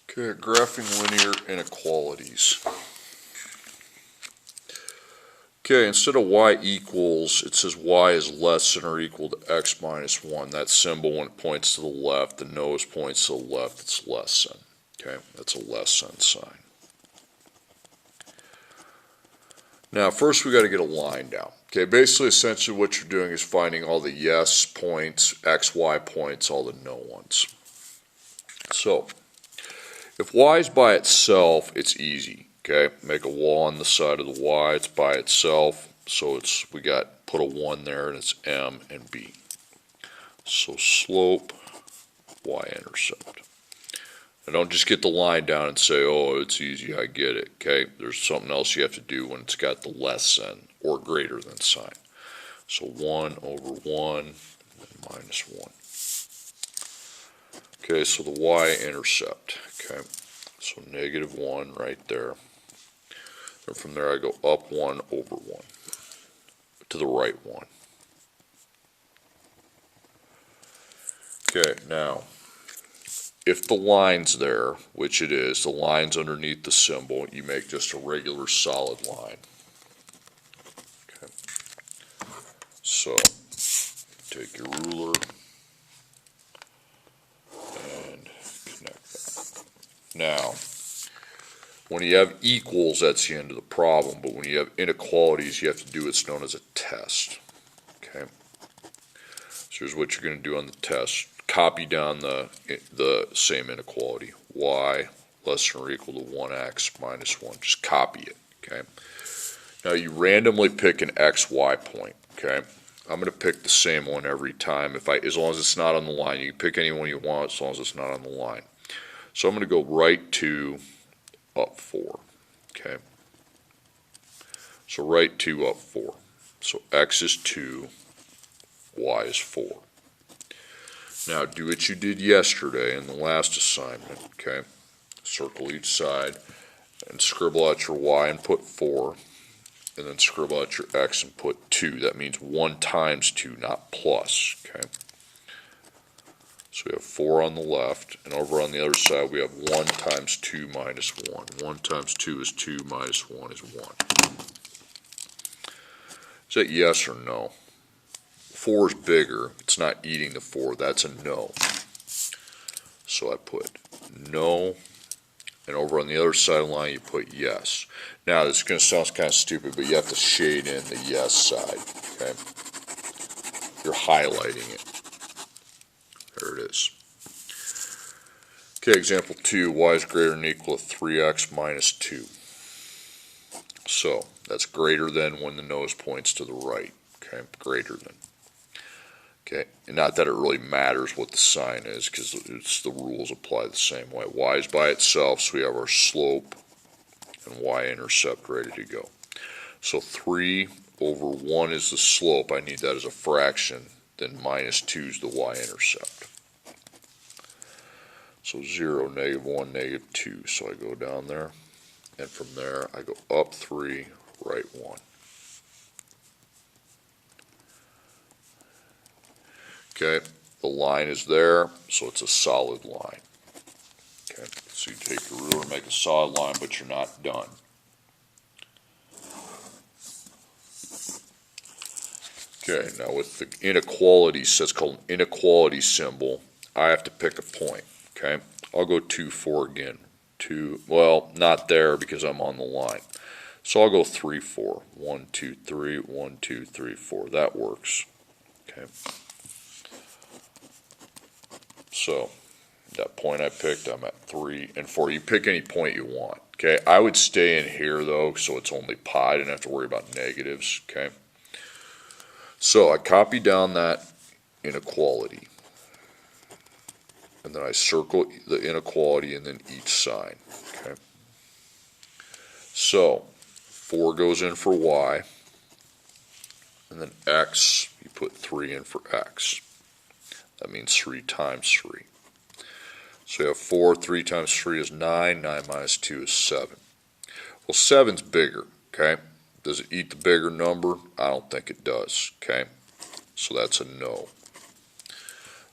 Okay, graphing linear inequalities. Okay, instead of y equals, it says y is less than or equal to x minus 1. That symbol, when it points to the left, the nose points to the left, it's less than. Okay, that's a less than sign. Now, first we got to get a line down. Okay, basically, essentially what you're doing is finding all the yes points, x, y points, all the no ones. So, if y is by itself, it's easy. Okay, make a wall on the side of the y, it's by itself, so we got put a 1 there and it's m and b. So slope, y-intercept. And don't just get the line down and say, oh, it's easy, I get it. Okay, there's something else you have to do when it's got the less than or greater than sign. So 1 over 1 and minus 1. Okay, so the y-intercept. Okay, so negative 1 right there. And from there I go up 1 over 1 to the right 1. Okay, now, if the line's there, which it is, the line's underneath the symbol, you make just a regular solid line. Okay. So, take your ruler and connect that. Now, when you have equals, that's the end of the problem, but when you have inequalities, you have to do what's known as a test. Okay. So here's what you're going to do on the test. Copy down the same inequality. Y less than or equal to 1x minus 1. Just copy it. Okay. Now you randomly pick an xy point. Okay. I'm going to pick the same one every time. As long as it's not on the line. You can pick any one you want as long as it's not on the line. So I'm going to go right 2, up 4. Okay. So right 2, up 4. So x is 2, y is 4. Now do what you did yesterday in the last assignment, okay? Circle each side and scribble out your y and put 4, and then scribble out your x and put 2. That means 1 times 2, not plus, okay? So we have 4 on the left, and over on the other side we have 1 times 2 minus 1. 1 times 2 is 2, minus 1 is 1. Is that yes or no? 4 is bigger. It's not eating the 4. That's a no. So I put no, and over on the other side of the line you put yes. Now this is going to sound kind of stupid, but you have to shade in the yes side. Okay, you're highlighting it. There it is. Okay, example 2. Y is greater than or equal to 3x minus 2. So that's greater than when the nose points to the right. Okay, greater than. Okay, and not that it really matters what the sign is, because the rules apply the same way. Y is by itself, so we have our slope and y-intercept ready to go. So 3 over 1 is the slope. I need that as a fraction. Then minus 2 is the y-intercept. So 0, negative 1, negative 2. So I go down there, and from there I go up 3, right 1. Okay, the line is there, so it's a solid line. Okay, so you take your ruler and make a solid line, but you're not done. Okay, now with the inequalities, that's called an inequality symbol, I have to pick a point. Okay, I'll go 2, 4 again. 2, well, not there because I'm on the line. So I'll go 3, 4. 1, 2, 3, 1, 2, 3, 4. That works. Okay. So, that point I picked, I'm at 3 and 4. You pick any point you want. Okay, I would stay in here though, so it's only pi. I didn't have to worry about negatives. Okay. So I copy down that inequality, and then I circle the inequality and then each sign. Okay. So 4 goes in for y, and then x, you put 3 in for x. That means 3 times 3. So you have 4, 3 times 3 is 9, 9 minus 2 is 7. Well, 7's bigger, okay? Does it eat the bigger number? I don't think it does, okay? So that's a no.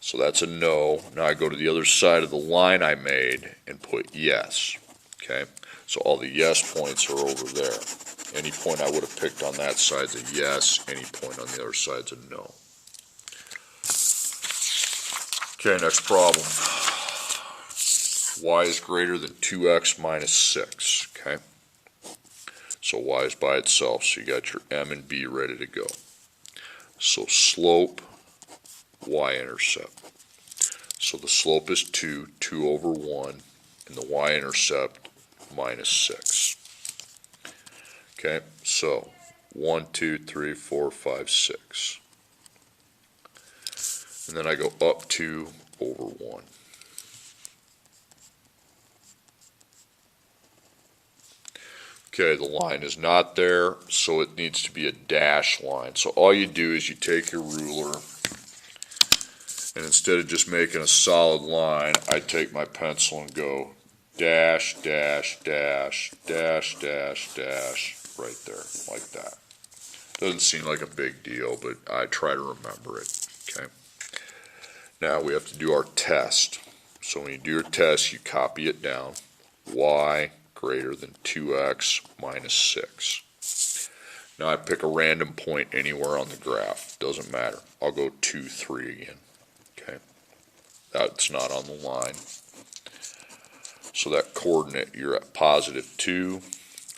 So that's a no. Now I go to the other side of the line I made and put yes. Okay, so all the yes points are over there. Any point I would have picked on that side's a yes, any point on the other side's a no. Okay, next problem. Y is greater than 2x minus 6, okay? So y is by itself, so you got your m and b ready to go. So slope, y-intercept. So the slope is 2 over 1, and the y-intercept minus 6. Okay, so 1, 2, 3, 4, 5, 6. And then I go up 2 over 1. Okay, the line is not there, so it needs to be a dash line. So all you do is you take your ruler, and instead of just making a solid line, I take my pencil and go dash, dash, dash, dash, dash, dash, right there, like that. Doesn't seem like a big deal, but I try to remember it, okay? Now we have to do our test. So when you do your test, you copy it down. Y greater than 2x minus 6. Now I pick a random point anywhere on the graph. Doesn't matter. I'll go 2, 3 again. Okay. That's not on the line. So that coordinate, you're at positive 2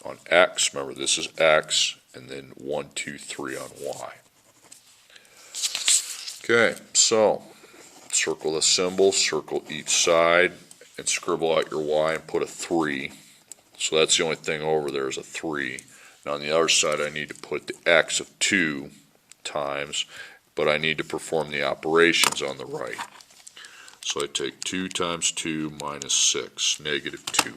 on x. Remember, this is x. And then 1, 2, 3 on y. Okay, so circle the symbol, circle each side, and scribble out your y and put a 3. So that's the only thing over there is a 3. Now on the other side I need to put the x of 2 times, but I need to perform the operations on the right. So I take 2 times 2 minus 6, negative 2.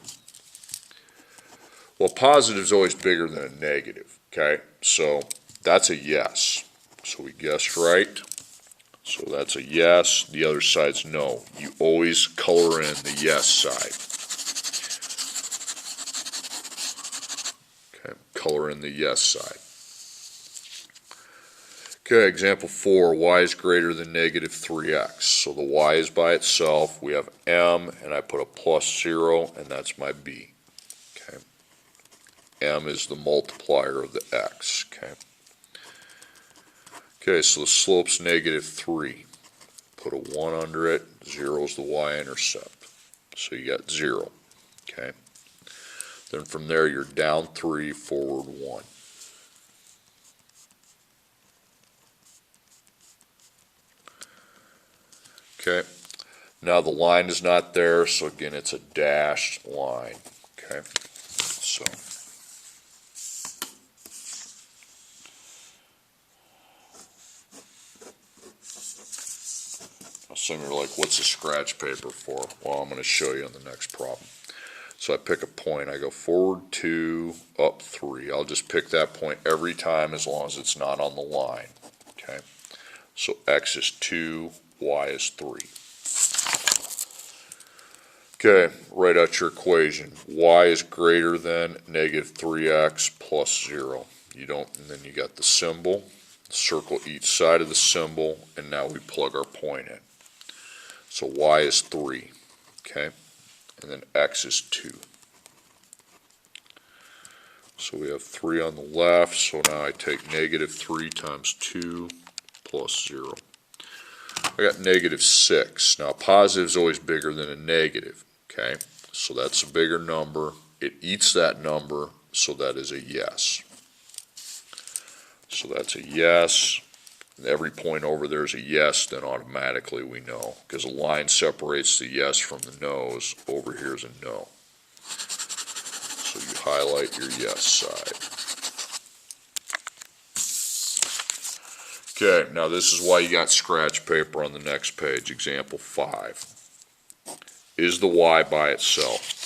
Well, positive is always bigger than a negative, okay? So that's a yes. So we guessed right. So that's a yes. The other side's no. You always color in the yes side. Okay, color in the yes side. Okay, example 4, y is greater than negative 3x. So the y is by itself. We have m, and I put a plus 0, and that's my b. Okay, m is the multiplier of the x. Okay. Okay, so the slope's negative 3. Put a 1 under it. 0 is the y-intercept. So you got 0. Okay. Then from there you're down 3, forward 1. Okay. Now the line is not there, so again it's a dashed line. Okay. So some of you are like, what's a scratch paper for? Well, I'm going to show you on the next problem. So I pick a point. I go forward 2, up 3. I'll just pick that point every time as long as it's not on the line. Okay. So x is 2, y is 3. Okay, write out your equation. Y is greater than negative 3x plus 0. You don't, and then you got the symbol. Circle each side of the symbol, and now we plug our point in. So y is 3, okay, and then x is 2. So we have 3 on the left, so now I take negative 3 times 2 plus 0. I got negative 6. Now positive is always bigger than a negative, okay, so that's a bigger number. It eats that number, so that is a yes. So that's a yes. Every point over there is a yes, then automatically we know, because a line separates the yes from the no's. Over here is a no. So you highlight your yes side. Okay, now this is why you got scratch paper on the next page. Example 5. Is the y by itself?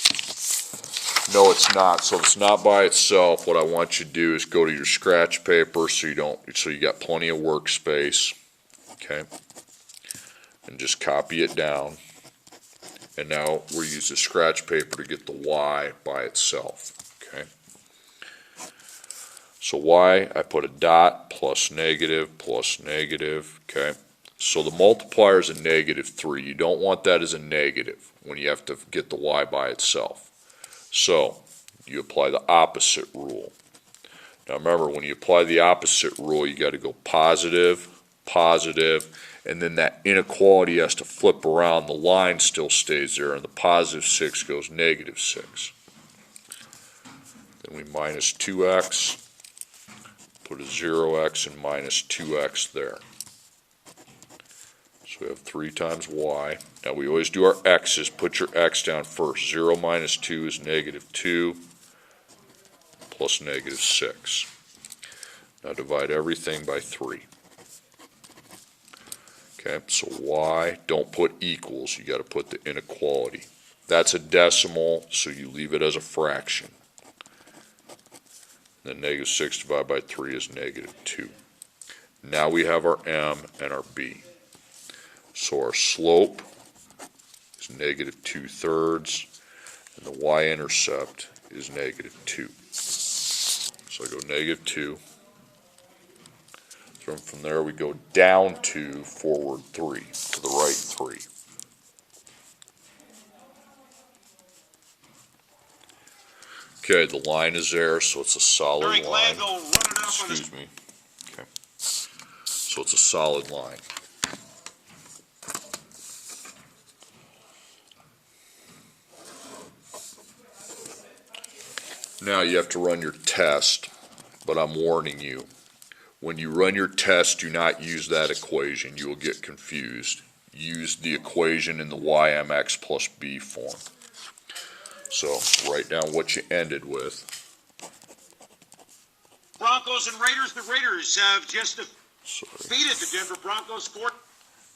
No, it's not. So if it's not by itself, what I want you to do is go to your scratch paper so you got plenty of workspace, okay? And just copy it down. And now we'll use the scratch paper to get the y by itself, okay? So y, I put a dot, plus negative, okay? So the multiplier is a -3. You don't want that as a negative when you have to get the y by itself. So you apply the opposite rule. Now remember, when you apply the opposite rule, you got to go positive, positive, and then that inequality has to flip around. The line still stays there, and the +6 goes -6. Then we minus 2x, put a 0x and minus 2x there. So we have 3 times y. Now we always do our x's. Put your x down first. 0 minus 2 is -2 plus -6. Now divide everything by 3. Okay, so y, don't put equals. You got to put the inequality. That's a decimal, so you leave it as a fraction. Then -6 divided by 3 is -2. Now we have our m and our b. So our slope is -2/3, and the y-intercept is -2. So I go -2. From there we go down 2, forward 3, to the right 3. Okay, the line is there, so it's a solid line. Excuse me. Okay. So it's a solid line. Now you have to run your test, but I'm warning you. When you run your test, do not use that equation. You will get confused. Use the equation in the ymx plus b form. So write down what you ended with. Broncos and Raiders. The Raiders have just defeated the Denver Broncos 4.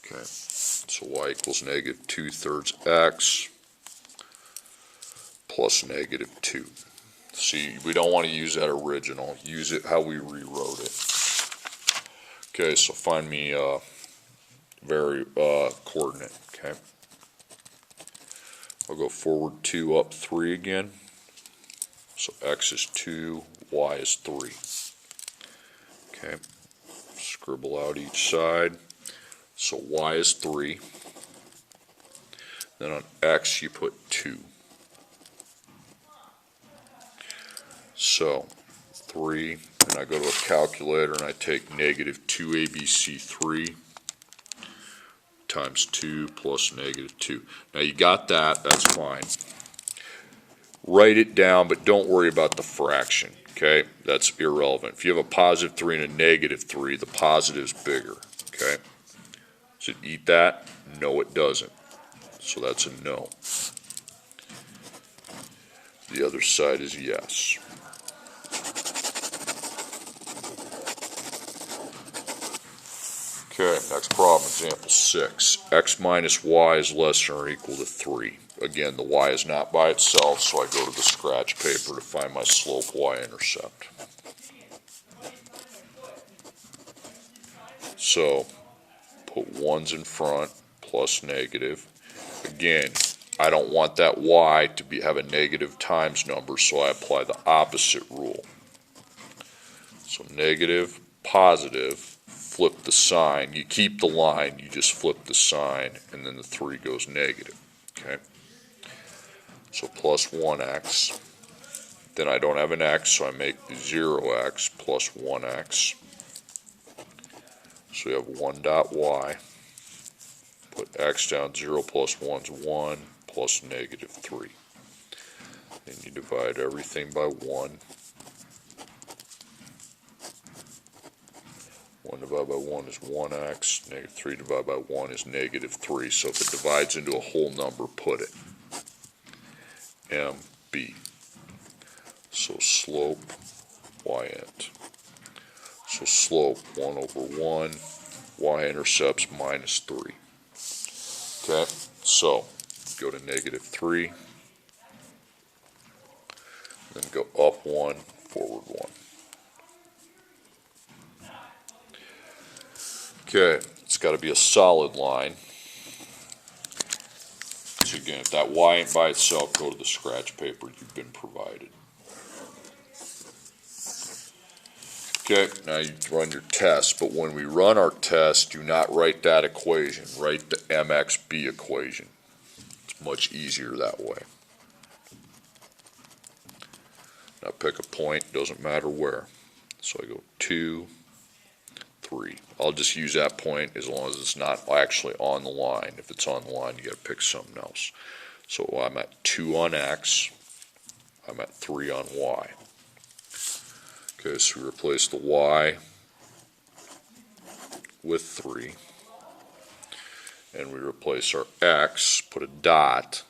Okay, so y equals -2/3 x plus -2. See, we don't want to use that original. Use it how we rewrote it. Okay, so find me coordinate. Okay, I'll go forward 2, up 3 again. So x is 2, y is 3. Okay, scribble out each side. So y is 3. Then on x you put 2. So 3, and I go to a calculator and I take -2abc3 times 2 plus -2. Now you got that, that's fine. Write it down, but don't worry about the fraction, okay? That's irrelevant. If you have a +3 and a -3, the positive's bigger, okay? Does it eat that? No, it doesn't. So that's a no. The other side is yes. Okay, next problem, example 6. X minus y is less than or equal to 3. Again, the y is not by itself, so I go to the scratch paper to find my slope y-intercept. So, put 1's in front, plus negative. Again, I don't want that y to have a negative times number, so I apply the opposite rule. So negative, positive, flip the sign. You keep the line, you just flip the sign, and then the 3 goes negative. Okay? So plus 1x. Then I don't have an x, so I make 0x plus 1x. So we have 1 dot y. Put x down, 0 plus 1 is 1, plus -3. Then you divide everything by 1. 1 divided by 1 is 1x, -3 divided by 1 is -3. So if it divides into a whole number, put it. MB. So slope y-int. So slope 1 over 1, y-intercepts -3. Okay, so go to -3, then go up 1, forward 1. Okay, it's got to be a solid line. So again, if that y ain't by itself, go to the scratch paper you've been provided. Okay, now you run your test, but when we run our test, do not write that equation. Write the MXB equation. It's much easier that way. Now pick a point, doesn't matter where. So I go 2, 3. I'll just use that point as long as it's not actually on the line. If it's on the line, you got to pick something else. So I'm at 2 on X. I'm at 3 on Y. Okay, so we replace the Y with 3. And we replace our X, put a dot,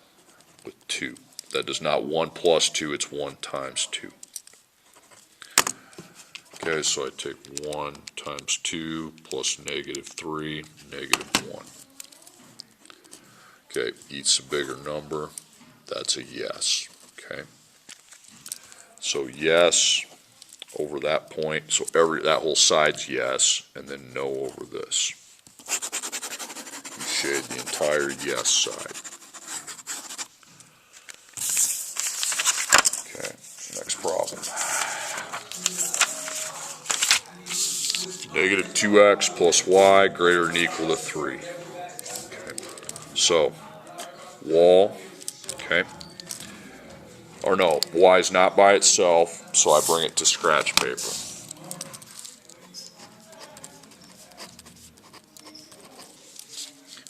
with 2. That is not 1 plus 2, it's 1 times 2. Okay, so I take 1 times 2 plus negative 3, negative 1. Okay, eats a bigger number. That's a yes. Okay. So yes over that point. So that whole side's yes, and then no over this. You shade the entire yes side. Okay, next problem. Negative 2x plus y greater than or equal to 3. Okay. So, wall, okay, or no, y is not by itself, so I bring it to scratch paper.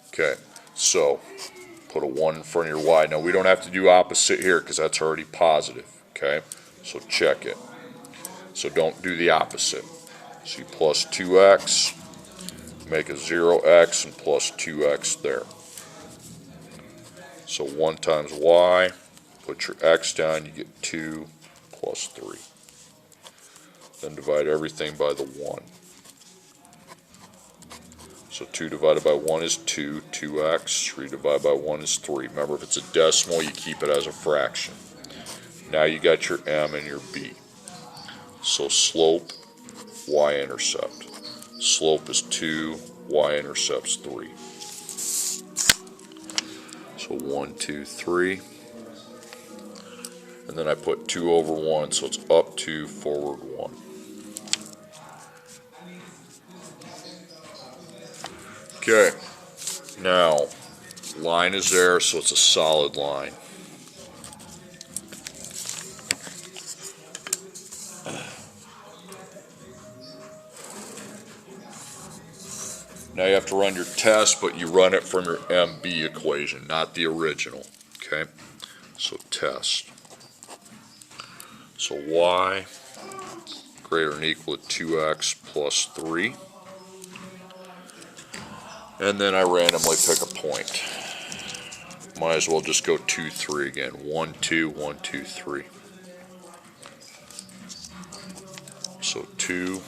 Okay, so put a 1 in front of your y. Now we don't have to do opposite here because that's already positive, okay? So check it. So don't do the opposite. So you plus 2x, make a 0x and plus 2x there. So 1 times y, put your x down, you get 2 plus 3. Then divide everything by the 1. So 2 divided by 1 is 2, 2x, 3 divided by 1 is 3. Remember, if it's a decimal, you keep it as a fraction. Now you got your m and your b. So slope, y-intercept. Slope is 2, y-intercept's 3. So 1, 2, 3. And then I put 2 over 1, so it's up 2, forward 1. Okay, now line is there, so it's a solid line. Now you have to run your test, but you run it from your MB equation, not the original. Okay, so test. So y greater than or equal to 2x plus 3. And then I randomly pick a point. Might as well just go 2, 3 again. 1, 2, 1, 2, 3. So 2,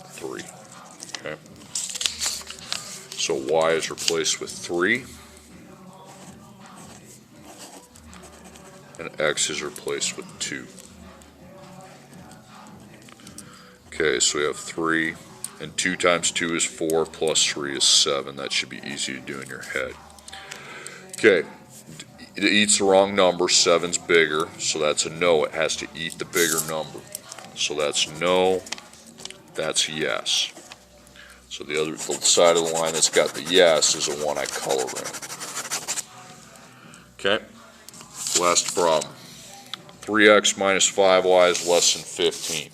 3. Okay. So y is replaced with 3. And x is replaced with 2. Okay, so we have 3. And 2 times 2 is 4, plus 3 is 7. That should be easy to do in your head. Okay, it eats the wrong number. 7's bigger, so that's a no. It has to eat the bigger number. So that's no, that's yes. So the other side of the line that's got the yes is the one I color in. Okay, last problem. 3x minus 5y is less than 15.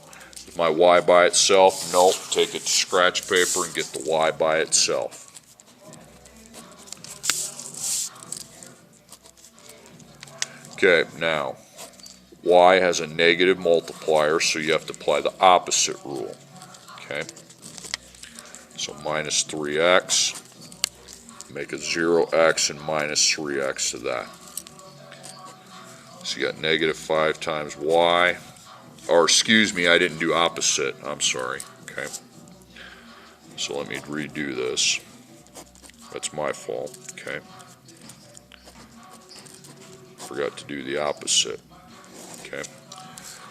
My y by itself? Nope. Take it to scratch paper and get the y by itself. Okay, now, y has a negative multiplier, so you have to apply the opposite rule. Okay, so minus 3x, make a 0x and minus 3x to that. So you got negative 5 times y. Or excuse me, I didn't do opposite. I'm sorry. Okay. So let me redo this. That's my fault. Okay. Forgot to do the opposite. Okay.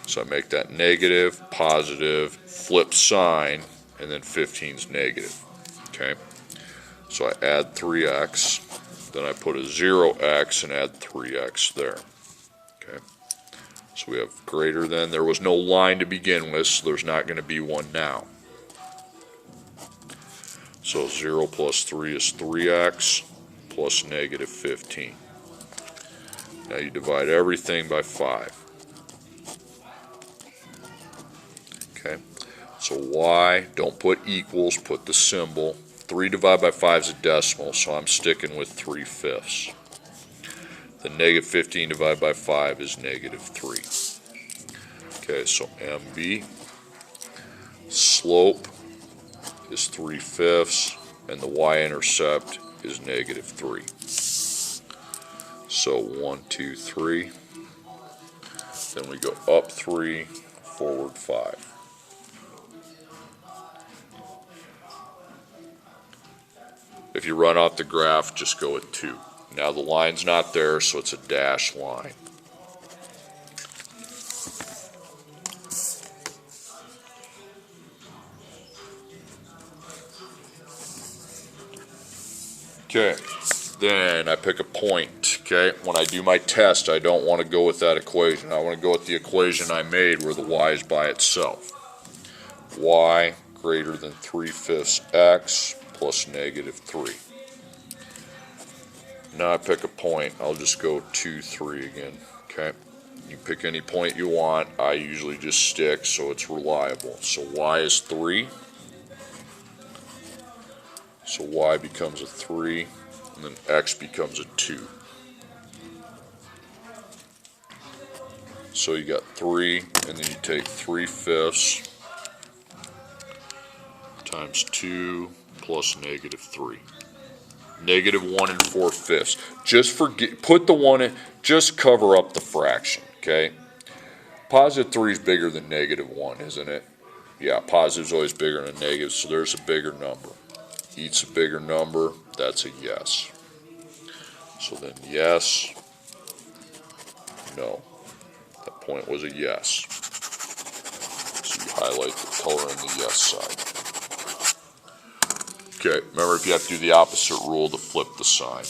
So I make that negative, positive, flip sign, and then 15's negative. Okay. So I add 3x. Then I put a 0x and add 3x there. Okay. So we have greater than. There was no line to begin with, so there's not going to be one now. So 0 plus 3 is 3x plus negative 15. Now you divide everything by 5. Okay, so y, don't put equals, put the symbol. 3 divided by 5 is a decimal, so I'm sticking with 3/5. The negative 15 divided by 5 is negative 3. Okay, so MB, slope is 3/5, and the y-intercept is negative 3. So 1, 2, 3. Then we go up 3, forward 5. If you run off the graph, just go with 2. Now the line's not there, so it's a dashed line. Okay, then I pick a point. Okay, when I do my test, I don't want to go with that equation. I want to go with the equation I made where the y is by itself. Y greater than 3/5 x plus negative 3. Now I pick a point. I'll just go 2, 3 again. Okay, you pick any point you want. I usually just stick so it's reliable. So y is 3. So y becomes a 3, and then x becomes a 2. So you got 3, and then you take 3/5 times 2 plus negative 3. Negative 1 and 4/5. Just forget, put the 1 in, just cover up the fraction, okay? Positive 3 is bigger than negative 1, isn't it? Yeah, positive is always bigger than negative, so there's a bigger number. Eats a bigger number, that's a yes. So then yes, no. That point was a yes. So you highlight the color on the yes side. Okay, remember if you have to do the opposite rule to flip the sign.